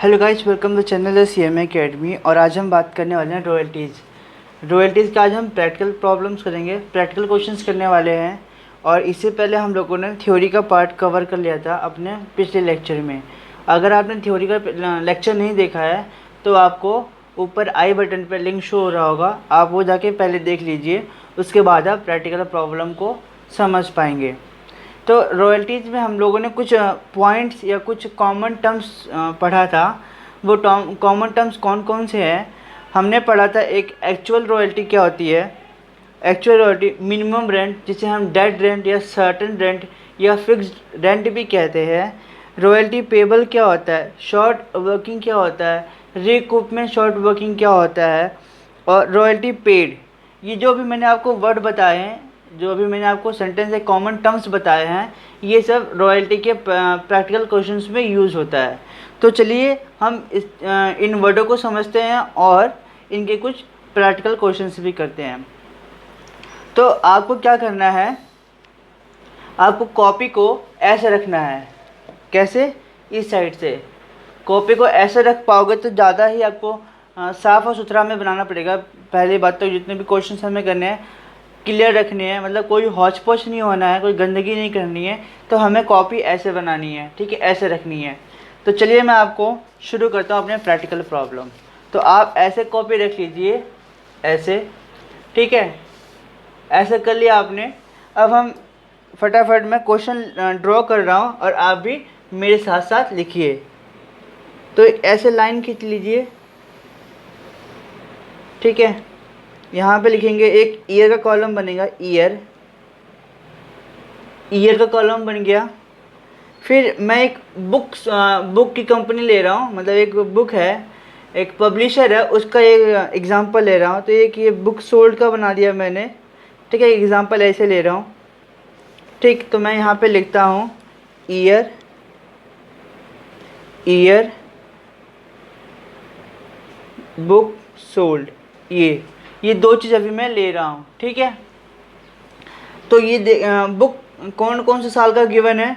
Hello guys, welcome to channel CMA academy. और आज हम बात करने वाले हैं रॉयल्टीज़ का। आज हम प्रैक्टिकल प्रॉब्लम्स करेंगे, प्रैक्टिकल क्वेश्चंस करने वाले हैं। और इससे पहले हम लोगों ने थ्योरी का पार्ट कवर कर लिया था अपने पिछले लेक्चर में। अगर आपने थ्योरी का लेक्चर नहीं देखा है तो आपको ऊपर आई बटन पर लिंक शो हो रहा होगा, आप वो जाके पहले देख लीजिए। उसके बाद आप प्रैक्टिकल प्रॉब्लम को समझ पाएंगे। तो रॉयल्टीज़ में हम लोगों ने कुछ पॉइंट्स या कुछ कॉमन टर्म्स पढ़ा था। वो कॉमन टर्म्स कौन कौन से हैं? हमने पढ़ा था एक एक्चुअल रॉयल्टी क्या होती है। एक्चुअल रॉयल्टी मिनिमम रेंट, जिसे हम डेड रेंट या सर्टेन रेंट या फिक्स्ड रेंट भी कहते हैं। रॉयल्टी पेबल क्या होता है, शॉर्ट वर्किंग क्या होता है, रिकूपमेंट शॉर्ट वर्किंग क्या होता है, और रॉयल्टी पेड। ये जो भी मैंने आपको वर्ड बताए हैं, जो भी मैंने आपको सेंटेंस या कॉमन टर्म्स बताए हैं, ये सब रॉयल्टी के प्रैक्टिकल क्वेश्चंस में यूज़ होता है। तो चलिए हम इन वर्डों को समझते हैं और इनके कुछ प्रैक्टिकल क्वेश्चंस भी करते हैं। तो आपको क्या करना है, आपको कॉपी को ऐसे रखना है। कैसे? इस साइड से कॉपी को ऐसे रख पाओगे तो ज़्यादा ही आपको साफ़ और सुथरा में बनाना पड़ेगा। पहली बात तो जितने भी क्वेश्चन हमें करने हैं क्लियर रखने हैं, मतलब कोई हौच पौच नहीं होना है, कोई गंदगी नहीं करनी है। तो हमें कॉपी ऐसे बनानी है, ठीक है, ऐसे रखनी है। तो चलिए मैं आपको शुरू करता हूँ अपने प्रैक्टिकल प्रॉब्लम। तो आप ऐसे कॉपी रख लीजिए, ऐसे, ठीक है, ऐसे कर लिया आपने। अब हम फटाफट मैं क्वेश्चन ड्रॉ कर रहा हूँ और आप भी मेरे साथ साथ लिखिए। तो ऐसे लाइन खींच लीजिए, ठीक है। यहाँ पे लिखेंगे, एक ईयर का कॉलम बनेगा, ईयर का कॉलम बन गया। फिर मैं एक बुक की कंपनी ले रहा हूँ, मतलब एक बुक है, एक पब्लिशर है, उसका एक एग्जांपल ले रहा हूँ। तो एक ये बुक सोल्ड का बना दिया मैंने, ठीक है, एग्जांपल ऐसे ले रहा हूँ, ठीक। तो मैं यहाँ पे लिखता हूँ ईयर बुक सोल्ड। ये दो चीज़ अभी मैं ले रहा हूँ, ठीक है। तो ये बुक कौन कौन से साल का गिवन है?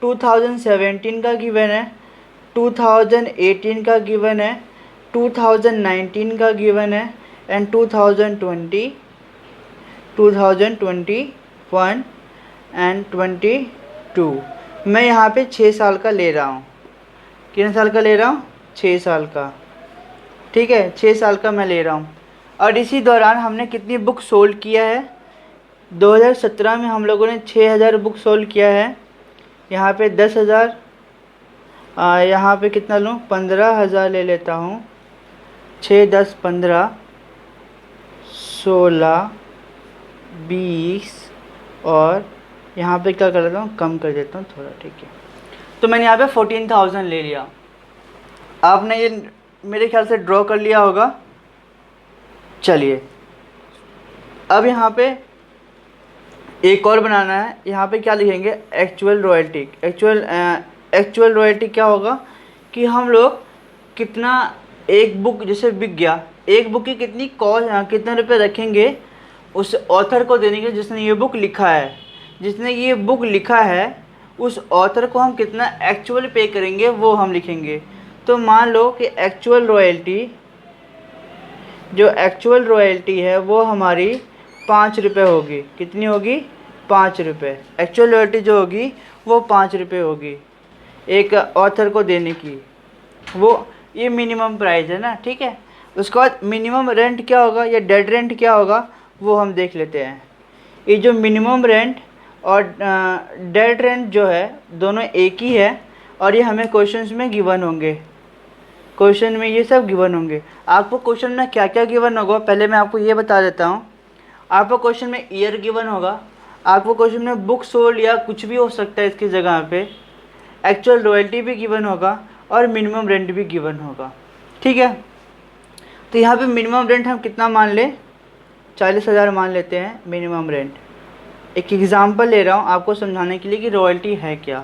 2017 का गिवन है, 2018 का गिवन है, 2019 का गिवन है, एंड 2020, 2021 एंड 22। मैं यहाँ पे 6 साल का ले रहा हूँ। कितने साल का ले रहा हूँ? 6 साल का, ठीक है, 6 साल का मैं ले रहा हूँ। और इसी दौरान हमने कितनी बुक सोल्ड किया है? 2017 में हम लोगों ने 6000 बुक सोल्ड किया है। यहाँ पे 10,000, यहाँ पे कितना लूँ? 15,000 ले लेता हूँ। 6, 10, 15, 16, 20, और यहाँ पे क्या कर लेता हूँ, कम कर देता हूँ थोड़ा, ठीक है। तो मैंने यहाँ पे 14,000 ले लिया। आपने ये मेरे ख्याल से ड्रॉ कर लिया होगा। चलिए अब यहाँ पे एक और बनाना है। यहाँ पे क्या लिखेंगे? Actual royalty. एक्चुअल रॉयल्टी क्या होगा कि हम लोग कितना, एक बुक जैसे बिक गया, एक बुक की कितनी कॉस्ट, कितने रुपए रखेंगे उस ऑथर को देने के जिसने ये बुक लिखा है। जिसने ये बुक लिखा है उस ऑथर को हम कितना एक्चुअल पे करेंगे वो हम लिखेंगे। तो मान लो कि एक्चुअल रॉयल्टी है वो हमारी 5 रुपये होगी। कितनी होगी? 5 रुपये। एक्चुअल रॉयल्टी जो होगी वो 5 रुपये होगी एक ऑथर को देने की। वो ये मिनिमम प्राइस है ना, ठीक है। उसके बाद मिनिमम रेंट क्या होगा या डेड रेंट क्या होगा वो हम देख लेते हैं। ये जो मिनिमम रेंट और डेड रेंट जो है दोनों एक ही है, और ये हमें क्वेश्चंस में गिवन होंगे। क्वेश्चन में ये सब गिवन होंगे। आपको क्वेश्चन में क्या क्या गिवन होगा पहले मैं आपको ये बता देता हूँ। आपको क्वेश्चन में ईयर गिवन होगा, आपको क्वेश्चन में बुक सोल्ड या कुछ भी हो सकता है इसकी जगह पे, एक्चुअल रॉयल्टी भी गिवन होगा, और मिनिमम रेंट भी गिवन होगा, ठीक है। तो यहाँ पे मिनिमम रेंट हम कितना मान लें? 40,000 मान लेते हैं मिनिमम रेंट। एक एग्ज़ाम्पल ले रहा हूँ आपको समझाने के लिए कि रॉयल्टी है क्या।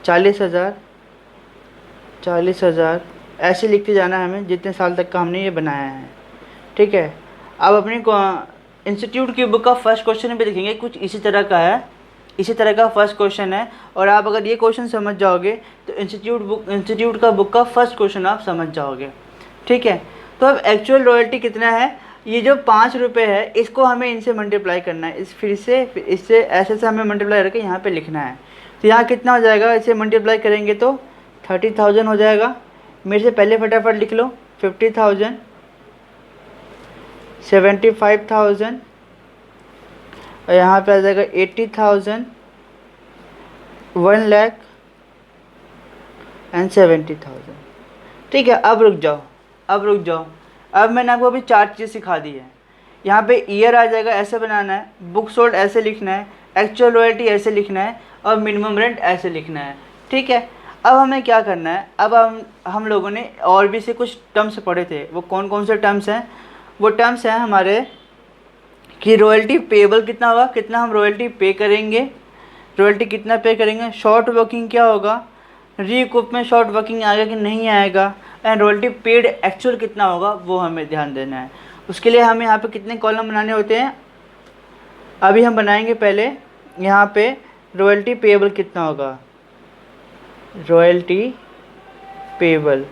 40,000 ऐसे लिखते जाना है हमें जितने साल तक का हमने ये बनाया है, ठीक है। अब अपने इंस्टीट्यूट की बुक का फर्स्ट क्वेश्चन भी लिखेंगे, कुछ इसी तरह का है। इसी तरह का फर्स्ट क्वेश्चन है। और आप अगर ये क्वेश्चन समझ जाओगे तो इंस्टीट्यूट का बुक का फर्स्ट क्वेश्चन आप समझ जाओगे। ठीक है, तो अब एक्चुअल रॉयल्टी कितना है, ये जो 5 रुपये है इसको हमें इनसे मल्टीप्लाई करना है, इससे ऐसे से हमें मल्टीप्लाई करके यहाँ पे लिखना है। तो यहाँ कितना हो जाएगा, इसे मल्टीप्लाई करेंगे तो 30,000 हो जाएगा। मेरे से पहले फटाफट लिख लो, 50,000, 75,000 और यहाँ पे आ जाएगा 80,000, 1,00,000 एंड 70,000। ठीक है, अब रुक जाओ। अब मैंने आपको अभी 4 चीज़ सिखा दी है। यहाँ पे ईयर आ जाएगा, ऐसे बनाना है, बुक सोल्ड ऐसे लिखना है, एक्चुअल रॉयल्टी ऐसे लिखना है और मिनिमम रेंट ऐसे लिखना है। ठीक है, अब हमें क्या करना है, अब हम लोगों ने और भी से कुछ टर्म्स पढ़े थे। वो कौन कौन से टर्म्स हैं, वो टर्म्स हैं हमारे कि रॉयल्टी पेबल कितना होगा, कितना हम रॉयल्टी पे करेंगे, रॉयल्टी कितना पे करेंगे, शॉर्ट वर्किंग क्या होगा, रीकुप में शॉर्ट वर्किंग आएगा कि नहीं आएगा, एंड रॉयल्टी पेड एक्चुअल कितना होगा वो हमें ध्यान देना है। उसके लिए हमें यहाँ पे कितने कॉलम बनाने होते हैं, अभी हम बनाएंगे। पहले यहाँ पे रॉयल्टी पेबल कितना होगा, रॉयल्टी पेबल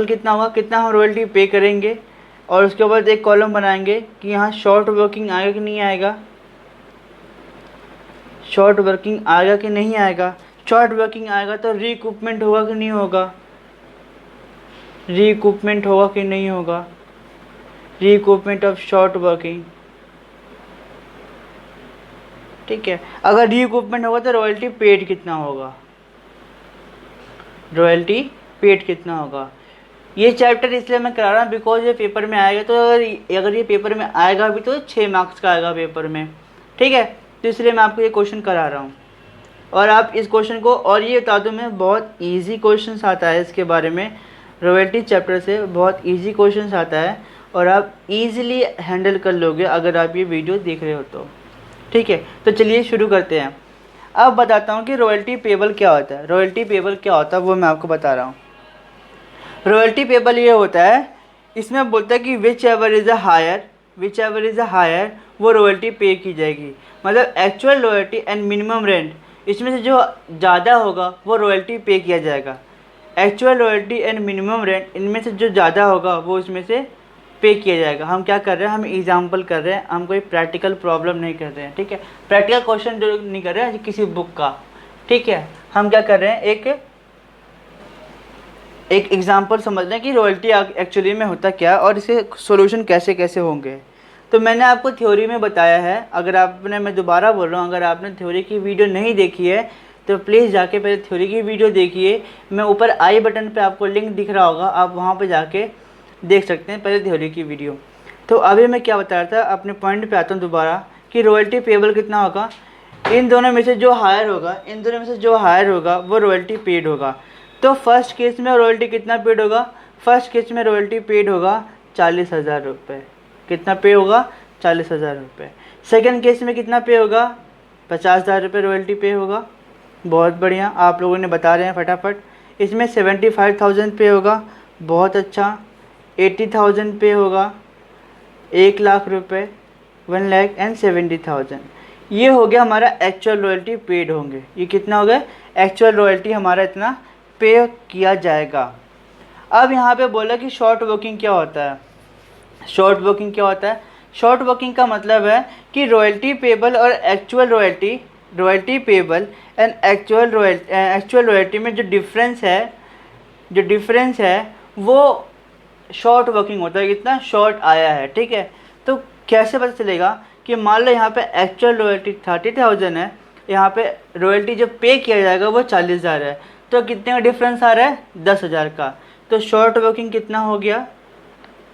कितना होगा, कितना हम रॉयल्टी पे करेंगे। और उसके बाद एक कॉलम बनाएंगे कि यहाँ शॉर्ट वर्किंग आएगा कि नहीं आएगा, शॉर्ट वर्किंग आएगा कि नहीं आएगा। शॉर्ट वर्किंग आएगा तो रीकुपमेंट होगा कि नहीं होगा, रीकुपमेंट होगा कि नहीं होगा, रीकुपमेंट ऑफ शॉर्ट वर्किंग। ठीक है, अगर रीकुपमेंट होगा तो रॉयल्टी पेड कितना होगा, रॉयल्टी पेड कितना होगा। ये चैप्टर इसलिए मैं करा रहा हूँ बिकॉज ये पेपर में आएगा, तो अगर ये पेपर में आएगा भी तो 6 मार्क्स का आएगा पेपर में। ठीक है, तो इसलिए मैं आपको ये क्वेश्चन करा रहा हूँ। और आप इस क्वेश्चन को, और ये बता दूँ मैं, बहुत इजी क्वेश्चन आता है इसके बारे में, रॉयल्टी चैप्टर से बहुत इजी क्वेश्चन आता है और आप इजीली हैंडल कर लोगे अगर आप ये वीडियो देख रहे हो तो। ठीक है, तो चलिए शुरू करते हैं। अब बताता हूँ कि रॉयल्टी पेबल क्या होता है। रॉयल्टी पेबल क्या होता है वो मैं आपको बता रहा हूँ। रॉयल्टी पेबल ये होता है, इसमें बोलता है कि whichever is a higher वो रॉयल्टी पे की जाएगी। मतलब actual royalty and minimum rent, इसमें से जो ज़्यादा होगा वो रॉयल्टी पे किया जाएगा। Actual royalty and minimum rent, इनमें से जो ज़्यादा होगा वो इसमें से पे किया जाएगा। हम क्या कर रहे हैं, हम एग्जाम्पल कर रहे हैं, हम कोई प्रैक्टिकल प्रॉब्लम नहीं कर रहे हैं। ठीक है, प्रैक्टिकल क्वेश्चन जो नहीं कर रहे हैं किसी बुक का। ठीक है, हम क्या कर रहे हैं, एक एग्जाम्पल समझ रहे हैं कि रॉयल्टी एक्चुअली में होता क्या और इसके सॉल्यूशन कैसे कैसे होंगे। तो मैंने आपको थ्योरी में बताया है, अगर आपने, मैं दोबारा बोल रहा हूँ, अगर आपने थ्योरी की वीडियो नहीं देखी है तो प्लीज़ जाके पहले थ्योरी की वीडियो देखिए। मैं ऊपर आई बटन पे आपको लिंक दिख रहा होगा, आप वहाँ पे जाके देख सकते हैं पहले थ्योरी की वीडियो। तो अभी मैं क्या बता रहा था, अपने पॉइंट पे आता हूँ दोबारा कि रॉयल्टी पेबल कितना होगा। इन दोनों में से जो हायर होगा वो रॉयल्टी पेड होगा। तो फर्स्ट केस में रॉयल्टी कितना पेड होगा, फर्स्ट केस में रॉयल्टी पेड होगा 40,000 रुपये। कितना पे होगा, 40,000 रुपये। सेकेंड केस में कितना पे होगा, 50,000 रुपये रॉयल्टी पे होगा। बहुत बढ़िया, आप लोगों ने बता रहे हैं फटाफट। इसमें 75,000 पे होगा, बहुत अच्छा। 80,000 पे होगा, 1,00,000 रुपये, 1,00,000 एंड 70,000। ये हो गया हमारा एक्चुअल रॉयल्टी पेड होंगे। ये कितना हो गया, एक्चुअल रॉयल्टी हमारा इतना पे किया जाएगा। अब यहाँ पे बोला कि शॉर्ट वर्किंग क्या होता है। शॉर्ट वर्किंग का मतलब है कि रॉयल्टी पेबल और actual royalty payable and actual royalty में जो डिफरेंस है वो शॉर्ट वर्किंग होता है, कितना शॉर्ट आया है। ठीक है, तो कैसे पता चलेगा कि मान लो यहाँ पे एक्चुअल रॉयल्टी 30,000 है, यहाँ पे रॉयल्टी जो पे किया जाएगा वो 40,000 है, तो कितने का डिफरेंस आ रहा है, 10,000 का। तो शॉर्ट वर्किंग कितना हो गया,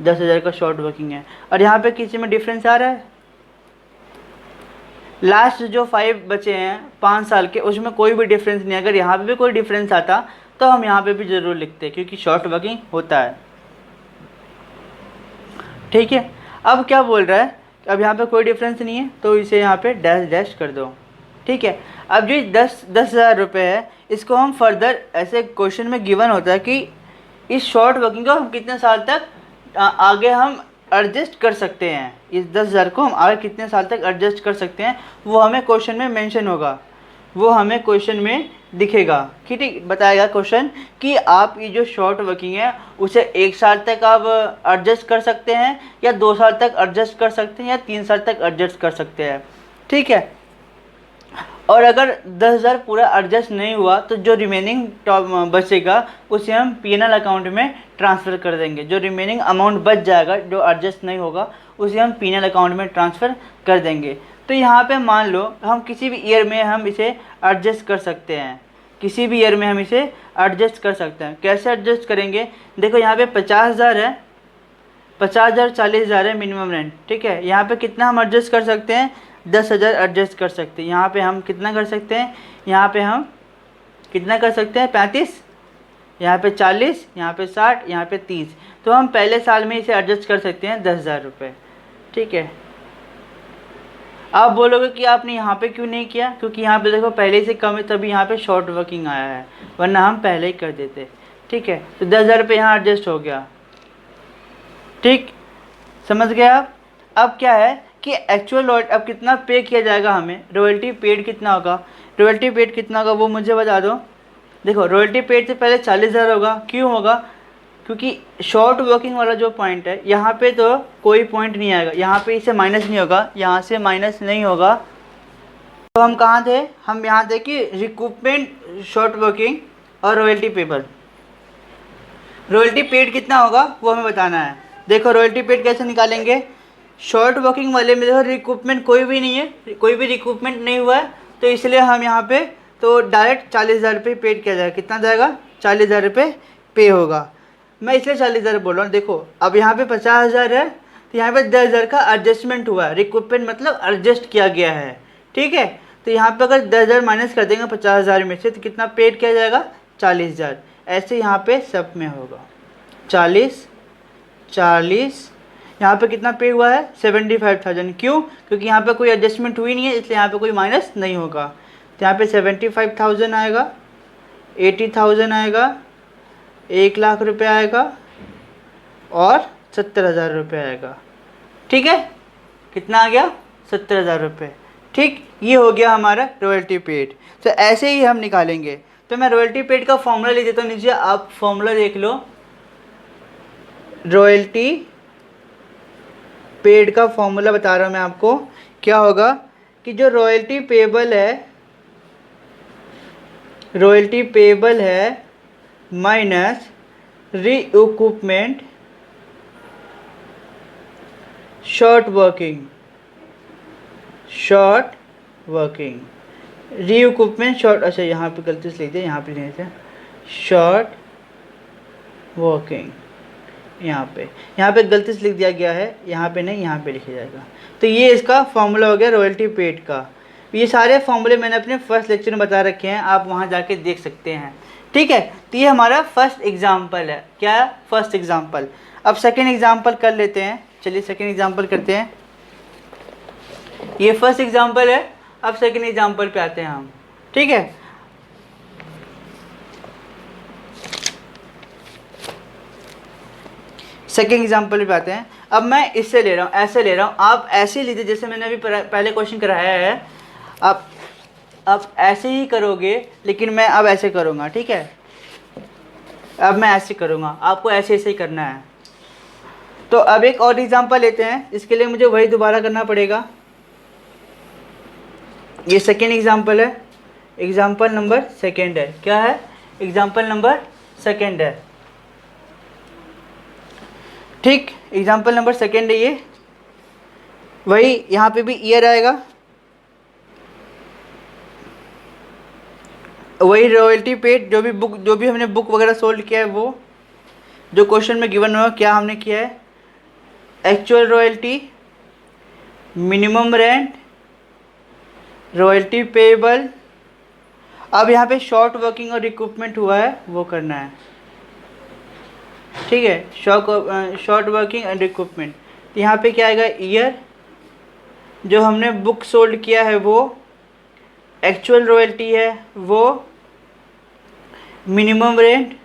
10,000 का शॉर्ट वर्किंग है। और यहाँ पे किसी में डिफरेंस आ रहा है, लास्ट जो 5 बचे हैं 5 साल के, उसमें कोई भी डिफरेंस नहीं। अगर यहाँ पे भी कोई डिफरेंस आता तो हम यहाँ पे भी ज़रूर लिखते क्योंकि शॉर्ट वर्किंग होता है। ठीक है, अब क्या बोल रहा है, अब यहाँ पे कोई डिफरेंस नहीं है तो इसे यहाँ पे डैश डैश कर दो। ठीक है, अब जो 10,000 रुपये है इसको हम फर्दर, ऐसे क्वेश्चन में गिवन होता है कि इस शॉर्ट वर्किंग को हम कितने साल तक आगे हम एडजस्ट कर सकते हैं, इस 10,000 को हम आगे कितने साल तक एडजस्ट कर सकते हैं वो हमें क्वेश्चन में मेंशन होगा, वो हमें क्वेश्चन में दिखेगा कि ठीक बताएगा क्वेश्चन कि आप ये जो शॉर्ट वर्किंग है उसे 1 साल तक आप एडजस्ट कर सकते हैं या 2 साल तक एडजस्ट कर सकते हैं या 3 साल तक एडजस्ट कर सकते हैं। ठीक है, और अगर 10,000 पूरा एडजस्ट नहीं हुआ तो जो रिमेनिंग बचेगा उसे हम P&L अकाउंट में ट्रांसफ़र कर देंगे। जो रिमेनिंग अमाउंट बच जाएगा जो एडजस्ट नहीं होगा उसे हम P&L अकाउंट में ट्रांसफ़र कर देंगे। तो यहाँ पे मान लो हम किसी भी ईयर में हम इसे एडजस्ट कर सकते हैं, किसी भी ईयर में हम इसे एडजस्ट कर सकते हैं। कैसे एडजस्ट करेंगे, देखो यहाँ पे 50,000 है, 50,000 40,000 है मिनिमम रेंट। ठीक है, यहाँ पे कितना हम एडजस्ट कर सकते हैं, 10,000 एडजस्ट कर सकते हैं। यहाँ पे हम कितना कर सकते हैं, यहाँ पे हम कितना कर सकते हैं 35, यहाँ पे 40, यहाँ पे 60, यहाँ पे 30। तो हम पहले साल में इसे एडजस्ट कर सकते हैं 10,000 रुपये। ठीक है, आप बोलोगे कि आपने यहाँ पे क्यों नहीं किया, क्योंकि यहाँ पे देखो पहले से कम है तभी यहाँ पे शॉर्ट वर्किंग आया है, वरना हम पहले ही कर देते। ठीक है, तो 10,000 रुपये यहाँ एडजस्ट हो गया। ठीक, समझ गए आप। अब क्या है कि एक्चुअल अब कितना पे किया जाएगा हमें, रॉयल्टी पेड कितना होगा, रॉयल्टी पेड कितना होगा वो मुझे बता दो। देखो रॉयल्टी पेड से पहले 40,000 होगा, क्यों होगा, क्योंकि शॉर्ट वर्किंग वाला जो पॉइंट है यहाँ पे तो कोई पॉइंट नहीं आएगा, यहाँ पे इसे माइनस नहीं होगा, यहाँ से माइनस नहीं होगा। तो हम कहाँ थे, हम यहाँ थे कि रिकूपमेंट, शॉर्ट वर्किंग और रॉयल्टी पेबल। रॉयल्टी पेड कितना होगा वो हमें बताना है। देखो रॉयल्टी पेड कैसे निकालेंगे, शॉर्ट वर्किंग वाले में देखो रिकूपमेंट कोई भी नहीं है, कोई भी रिकूपमेंट नहीं हुआ है, तो इसलिए हम यहाँ पे तो डायरेक्ट 40,000 रुपये पेड किया जाएगा। कितना जाएगा, 40,000 रुपये पे होगा। मैं इसलिए 40,000 बोल रहा हूँ। देखो अब यहाँ पे 50,000 है तो यहाँ पे 10,000 का एडजस्टमेंट हुआ है, रिकूपमेंट मतलब एडजस्ट किया गया है। ठीक है, तो यहाँ पे अगर 10,000 माइनस कर देंगे 50,000 में से तो कितना पेड किया जाएगा, 40,000। ऐसे यहाँ पे सब में होगा 40 40, यहाँ पे कितना पे हुआ है 75,000। क्यों, क्योंकि यहाँ पे कोई एडजस्टमेंट हुई नहीं है इसलिए यहाँ पे कोई माइनस नहीं होगा। तो यहाँ पे 75,000 आएगा, 80,000 आएगा, 1,00,000 रुपये आएगा और 70,000 रुपये आएगा। ठीक है, कितना आ गया, 70,000 रुपये। ठीक, ये हो गया हमारा रॉयल्टी पेड। तो ऐसे ही हम निकालेंगे। तो मैं रॉयल्टी पेड का फॉर्मूला लिख देता हूँ, नीचे आप फॉर्मूला देख लो। रॉयल्टी पेड का फॉर्मूला बता रहा हूँ मैं आपको, क्या होगा कि जो रॉयल्टी पेबल है माइनस रीइक्विपमेंट शॉर्ट वर्किंग रीइक्विपमेंट शॉर्ट, अच्छा यहाँ पे गलती से लिख दिया, यहाँ पे लिखे थे शॉर्ट वर्किंग, यहाँ पे गलती से लिख दिया गया है, यहाँ पे नहीं, यहाँ पे लिखा जाएगा। तो ये इसका फॉर्मूला हो गया रॉयल्टी पेड का। ये सारे फॉर्मूले मैंने अपने फर्स्ट लेक्चर में बता रखे हैं, आप वहाँ जाके देख सकते हैं। ठीक है, तो ये हमारा फर्स्ट एग्जाम्पल है। क्या है, फर्स्ट एग्जाम्पल। अब सेकेंड एग्जाम्पल कर लेते हैं, चलिए सेकेंड एग्जाम्पल करते हैं। ये फर्स्ट एग्जाम्पल है, अब सेकेंड एग्जाम्पल पे आते हैं हम। ठीक है, सेकेंड एग्जाम्पल पे आते हैं। अब मैं इससे ले रहा हूँ, ऐसे ले रहा हूँ, आप ऐसे लीजिए जैसे मैंने अभी पहले क्वेश्चन कराया है। आप ऐसे ही करोगे, लेकिन मैं अब ऐसे करूँगा। ठीक है, अब मैं ऐसे करूँगा, आपको ऐसे ऐसे ही करना है। तो अब एक और एग्जाम्पल लेते हैं, इसके लिए मुझे वही दोबारा करना पड़ेगा। ये सेकेंड एग्जाम्पल है, एग्जाम्पल नंबर सेकेंड है। क्या है, एग्जाम्पल नंबर सेकेंड है। ठीक, एग्जाम्पल नंबर सेकेंड है ये। वही यहाँ पे भी ईयर आएगा, वही रॉयल्टी पेड, जो भी हमने बुक वगैरह सोल्व किया है, वो जो क्वेश्चन में गिवन हुआ क्या हमने किया है, actual royalty, minimum rent, royalty payable. अब यहाँ पे शॉर्ट वर्किंग और रिक्रूटमेंट हुआ है वो करना है। ठीक है, शॉर्ट वर्किंग एंड रिक्रूटमेंट। तो यहाँ पे क्या आएगा, ईयर, जो हमने बुक सोल्ड किया है वो, एक्चुअल रॉयल्टी है वो, मिनिमम रेंट।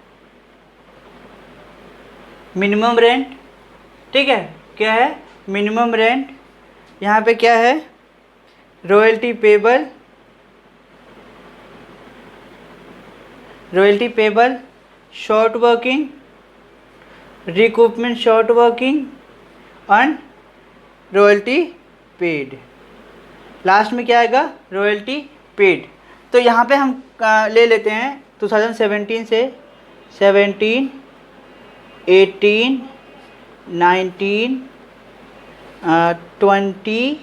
ठीक है, क्या है, मिनिमम रेंट, यहाँ पे क्या है, royalty payable, short working, recoupment short working and royalty paid. Last में क्या आएगा, रॉयल्टी पेड। तो यहाँ पे हम ले लेते हैं 2017 से 17, 18, 19, 20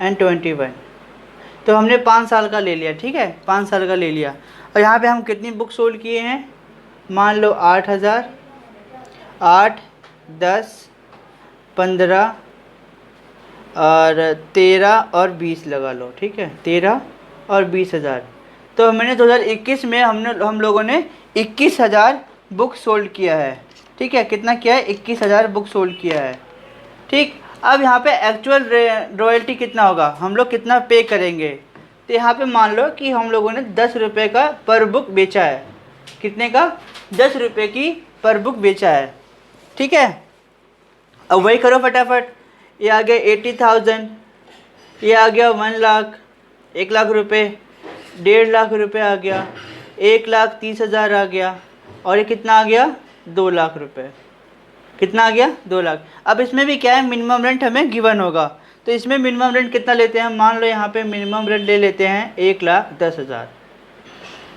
एंड 21। तो हमने 5 साल का ले लिया, ठीक है, 5 साल का ले लिया। और यहाँ पे हम कितनी बुक सोल्ड किए हैं, मान लो 8000, 8, 10, 15 और 13 और 20 लगा लो, ठीक है, 13 और 20,000। तो मैंने 2021 में हम लोगों ने 21,000 बुक सोल्ड किया है, ठीक है, कितना किया है, 21,000 बुक सोल्ड किया है, ठीक। अब यहाँ पे एक्चुअल रॉयल्टी कितना होगा, हम लोग कितना पे करेंगे। तो यहाँ पे मान लो कि हम लोगों ने 10 रुपये का पर बुक बेचा है, कितने का, 10 रुपये की पर बुक बेचा है, ठीक है। अब वही करो फटाफट, ये आ गया 80,000, ये आ गया 1 लाख, 1 लाख रुपये, 1.5 लाख रुपये आ गया, 1,30,000 आ गया, और ये कितना आ गया, 2 लाख रुपये, कितना आ गया, 2 लाख। अब इसमें भी क्या है, मिनिमम रेंट हमें गिवन होगा। तो इसमें मिनिमम रेंट कितना लेते हैं, मान लो यहाँ पे मिनिमम रेंट ले लेते हैं 1,10,000।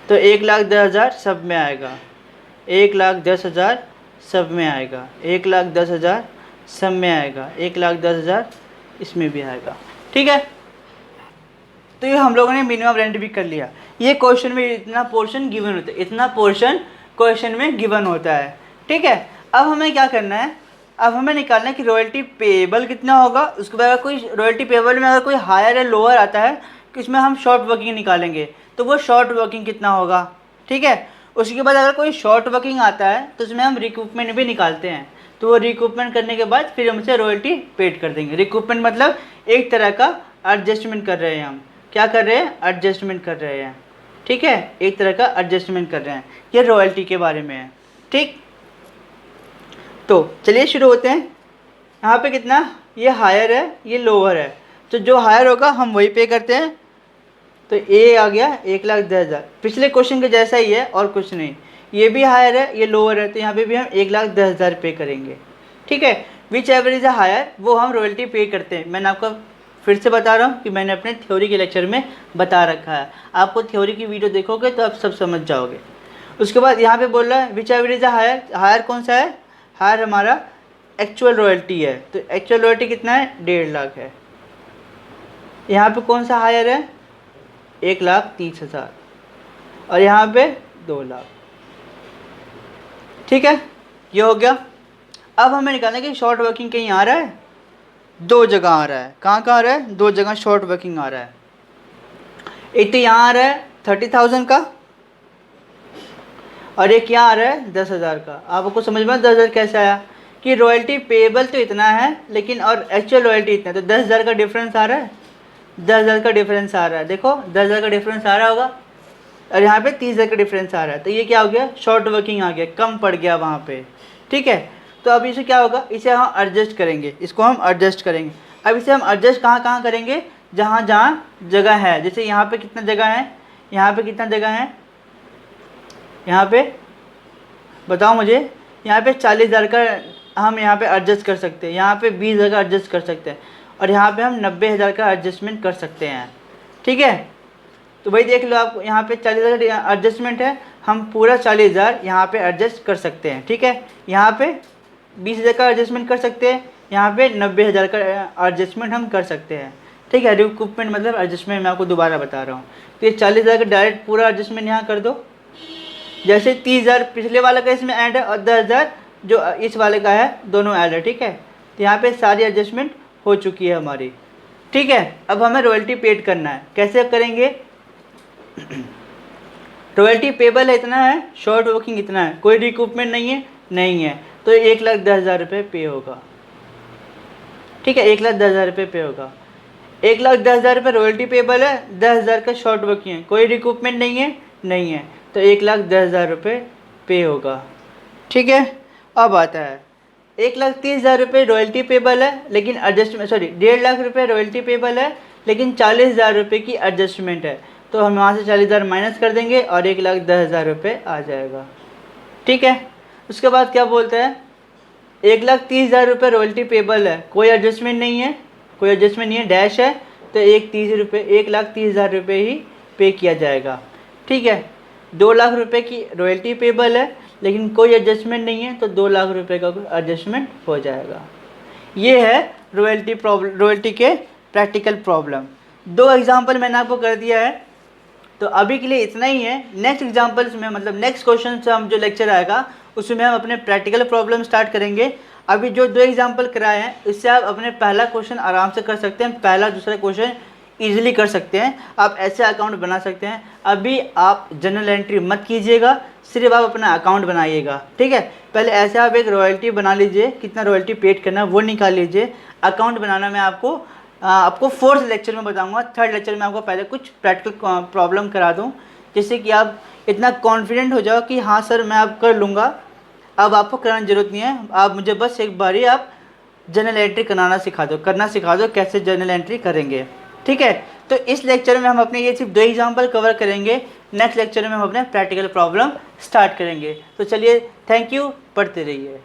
तो 1,10,000 सब में आएगा, 1,10,000 सब में आएगा, 1,10,000 सब में आएगा, 1,10,000 इसमें भी आएगा, ठीक है। तो ये हम लोगों ने मिनिमम रेंट भी कर लिया। ये क्वेश्चन में इतना पोर्शन गिवन होता है, इतना पोर्शन क्वेश्चन में गिवन होता है, ठीक है। अब हमें क्या करना है, अब हमें निकालना है कि रॉयल्टी पेबल कितना होगा। उसके बाद कोई रॉयल्टी पेबल में अगर कोई हायर या लोअर आता है कि उसमें हम शॉर्ट वर्किंग निकालेंगे, तो वो शॉर्ट वर्किंग कितना होगा, ठीक है। उसके बाद अगर कोई शॉर्ट वर्किंग आता है तो उसमें हम रिकूपमेंट भी निकालते हैं। तो वो रिकूपमेंट करने के बाद फिर हम उसे रॉयल्टी पेड कर देंगे। रिकूपमेंट मतलब एक तरह का एडजस्टमेंट कर रहे हैं, हम क्या कर रहे हैं, एडजस्टमेंट कर रहे हैं, ठीक है, एक तरह का एडजस्टमेंट कर रहे हैं। ये रॉयल्टी के बारे में है, ठीक। तो चलिए शुरू होते हैं। यहाँ पे कितना, ये हायर है, ये लोअर है, तो जो हायर होगा हम वही पे करते हैं। तो ए आ गया 1,10,000, पिछले क्वेश्चन के जैसा ही है और कुछ नहीं। ये भी हायर है, ये लोअर है, तो यहाँ पे भी हम 1,10,000 पे करेंगे, ठीक है। विच एवर इज़ हायर, वो हम रॉयल्टी पे करते हैं। मैंने आपको फिर से बता रहा हूँ कि मैंने अपने थ्योरी के लेक्चर में बता रखा है, आपको थ्योरी की वीडियो देखोगे तो आप सब समझ जाओगे। उसके बाद यहाँ पे बोल रहा है whichever is higher, higher कौन सा है, हायर हमारा एक्चुअल रॉयल्टी है। तो एक्चुअल रॉयल्टी कितना है, 1.5 लाख है। यहाँ पे कौन सा हायर है, 1,30,000, और यहाँ पे 2 लाख, ठीक है, ये हो गया। अब हमें निकालना है कि शॉर्ट वर्किंग कहीं आ रहा है, 2 जगह आ रहा है। कहाँ कहाँ आ रहा है, 2 जगह शॉर्ट वर्किंग आ रहा है। एक तो यहाँ आ रहा है 30,000 का, और एक यहाँ आ रहा है 10,000 का। आपको समझ में 10,000 कैसे आया कि रॉयल्टी पेबल तो इतना है लेकिन और एक्चुअल रॉयल्टी इतना, तो 10,000 का डिफरेंस आ रहा है, 10,000 का डिफरेंस आ रहा है, देखो 10,000 का डिफरेंस आ रहा होगा, और यहाँ पे 30,000 का डिफरेंस आ रहा है। तो ये क्या हो गया, शॉर्ट वर्किंग आ गया, कम पड़ गया वहाँ पे, ठीक है। तो अब इसे क्या होगा, इसे हम एडजस्ट करेंगे, इसको हम एडजस्ट करेंगे। अब इसे हम एडजस्ट कहाँ कहाँ करेंगे, जहाँ जहाँ जगह है। जैसे यहाँ पे कितना जगह है, यहाँ पे कितना जगह है, यहाँ पे बताओ मुझे, यहाँ पे 40,000 का हम यहाँ पे एडजस्ट कर सकते हैं, यहाँ पे 20,000 का एडजस्ट कर सकते हैं, और यहाँ पे हम 90,000 का एडजस्टमेंट कर सकते हैं, ठीक है। तो भाई देख लो आप, यहाँ पे 40,000 एडजस्टमेंट है, हम पूरा 40,000 यहाँ पे एडजस्ट कर सकते हैं, ठीक है। यहाँ पे 20,000 का एडजस्टमेंट कर सकते हैं, यहाँ पे 90,000 का एडजस्टमेंट हम कर सकते हैं, ठीक है। रिकूपमेंट मतलब एडजस्टमेंट मैं आपको दोबारा बता रहा हूँ। तो ये 40,000 का डायरेक्ट पूरा एडजस्टमेंट यहाँ कर दो, जैसे 30,000 पिछले वाले का इसमें ऐड है और 10,000 जो इस वाले का है, दोनों ऐड है, ठीक है। तो यहाँ पे सारी एडजस्टमेंट हो चुकी है हमारी, ठीक है। अब हमें रॉयल्टी पेड करना है, कैसे करेंगे। रॉयल्टी पेबल है इतना है, शॉर्ट वर्किंग इतना है, कोई रिकूपमेंट नहीं है, तो 1,10,000 रुपये पे होगा, ठीक है, 1,10,000 रुपये पे होगा। 1,10,000 रुपये रॉयल्टी पेबल है, 10,000 का शॉर्ट वर्किंग है, कोई रिकूपमेंट नहीं है, तो 1,10,000 रुपये पे होगा, ठीक है। अब आता है 1,30,000 रुपये रॉयल्टी पेबल है, लेकिन एडजस्टमेंट 1,50,000 रुपये रॉयल्टी पेबल है, लेकिन 40,000 रुपये की एडजस्टमेंट है। तो हम वहाँ से 40,000 माइनस कर देंगे और 1,10,000 रुपये आ जाएगा। ठीक है, उसके बाद क्या बोलते हैं, 1,30,000 रुपये रॉयल्टी पेबल है, कोई एडजस्टमेंट नहीं है, कोई एडजस्टमेंट नहीं है, डैश है, तो 1,30,000 रुपये ही पे किया जाएगा। ठीक है, 2,00,000 रुपये की रॉयल्टी पेबल है, लेकिन कोई एडजस्टमेंट नहीं है, तो 2,00,000 रुपये का एडजस्टमेंट हो जाएगा। ये है रॉयल्टी के प्रैक्टिकल प्रॉब्लम। 2 एग्जाम्पल मैंने आपको कर दिया है, तो अभी के लिए इतना ही है। नेक्स्ट एग्जाम्पल्स में, मतलब नेक्स्ट क्वेश्चन से हम जो लेक्चर आएगा उसमें हम अपने प्रैक्टिकल प्रॉब्लम स्टार्ट करेंगे। अभी जो 2 एग्जाम्पल कराए हैं इससे आप अपने पहला क्वेश्चन आराम से कर सकते हैं, पहला दूसरा क्वेश्चन ईजिली कर सकते हैं, आप ऐसे अकाउंट बना सकते हैं। अभी आप जनरल एंट्री मत कीजिएगा, सिर्फ आप अपना अकाउंट बनाइएगा। ठीक है, पहले ऐसे आप एक रॉयल्टी बना लीजिए, कितना रॉयल्टी पेड करना है वो निकाल लीजिए। अकाउंट बनाना मैं आपको 4th लेक्चर में बताऊंगा। 3rd लेक्चर में आपको पहले कुछ प्रैक्टिकल प्रॉब्लम करा दूं, जिससे कि आप इतना कॉन्फिडेंट हो जाओ कि हाँ सर मैं आप कर लूँगा। अब आपको कराने की ज़रूरत नहीं है, आप मुझे बस एक बार ही आप जनरल एंट्री करना सिखा दो कैसे जनरल एंट्री करेंगे। ठीक है, तो इस लेक्चर में हम अपने ये सिर्फ 2 एग्जाम्पल कवर करेंगे। नेक्स्ट लेक्चर में हम अपने प्रैक्टिकल प्रॉब्लम स्टार्ट करेंगे। तो चलिए, थैंक यू, पढ़ते रहिए।